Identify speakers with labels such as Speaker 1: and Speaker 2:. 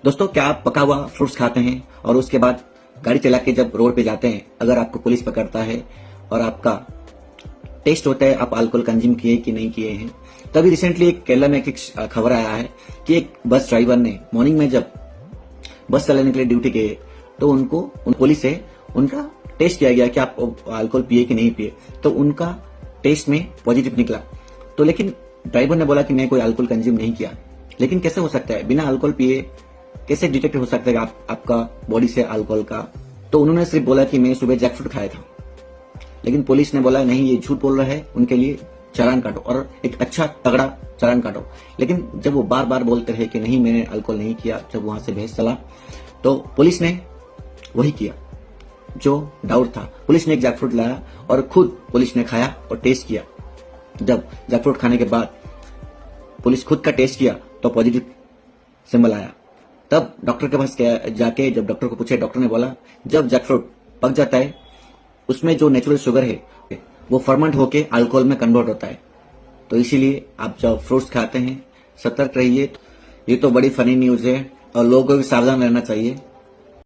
Speaker 1: दोस्तों, क्या आप पका हुआ फ्रूट्स खाते हैं और उसके बाद गाड़ी चला के जब रोड पे जाते हैं, अगर आपको पुलिस पकड़ता है और आपका टेस्ट होता है आप अल्कोहल कंज्यूम किए कि नहीं किए हैं। तभी रिसेंटली एक केरला में एक खबर आया है कि एक बस ड्राइवर ने मॉर्निंग में जब बस चलाने के लिए ड्यूटी गए तो उन पुलिस से उनका टेस्ट किया गया कि आप अल्कोहल पिए कि नहीं पिए, तो उनका टेस्ट में पॉजिटिव निकला। तो लेकिन ड्राइवर ने बोला कि मैं कोई अल्कोहल कंज्यूम नहीं किया। लेकिन कैसे हो सकता है, बिना अल्कोहल पिए कैसे डिटेक्ट हो सकता है आपका बॉडी से अल्कोहल का। तो उन्होंने सिर्फ बोला कि मैं सुबह जैकफ्रूट खाया था। लेकिन पुलिस ने बोला नहीं, ये झूठ बोल रहा है, उनके लिए चालान काटो और एक अच्छा तगड़ा चालान काटो। लेकिन जब वो बार बार बोलते रहे कि नहीं मैंने अल्कोहल नहीं किया, जब वहां से बहस चला तो पुलिस ने वही किया जो डाउट था। पुलिस ने एक जैकफ्रूट लाया और खुद पुलिस ने खाया और टेस्ट किया। जब जैकफ्रूट खाने के बाद पुलिस खुद का टेस्ट किया तो पॉजिटिव सिंबल आया। तब डॉक्टर के पास जाके जब डॉक्टर को पूछे, डॉक्टर ने बोला जब जैकफ्रूट पक जाता है उसमें जो नेचुरल शुगर है वो फर्मेंट होके अल्कोहल में कन्वर्ट होता है। तो इसीलिए आप जब फ्रूट्स खाते हैं सतर्क रहिए। ये तो बड़ी फनी न्यूज है और लोगों को भी सावधान रहना चाहिए।